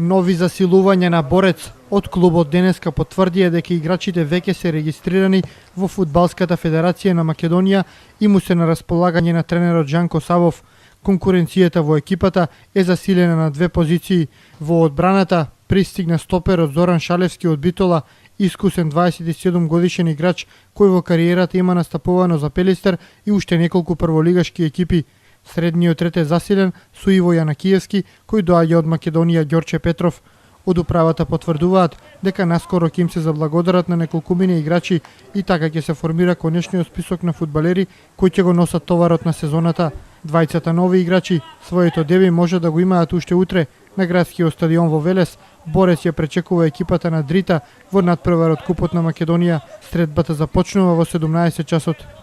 Нови засилувања на Борец од клубот денеска потврдија дека играчите веќе се регистрирани во Фудбалската федерација на Македонија и му се на располагање на тренерот Жанко Савов. Конкуренцијата во екипата е засилена на две позиции. Во одбраната пристигна стоперот Зоран Шалевски од Битола, искусен 27 годишен играч кој во кариерата има настапувано за Пелистер и уште неколку прволигашки екипи. Средниот ред е засилен со Иво Јанакиевски, кој доаѓа од Македонија Ѓорче Петров. Од управата потврдуваат дека наскоро ќе им се заблагодарат на неколкумина играчи и така ќе се формира конечниот список на фудбалери кои ќе го носат товарот на сезоната. Двајцата нови играчи своето деби може да го имаат уште утре на градскиот стадион во Велес. Борец ја пречекува екипата на Дрита во надпревар од Купот на Македонија. Средбата започнува во 17 часот.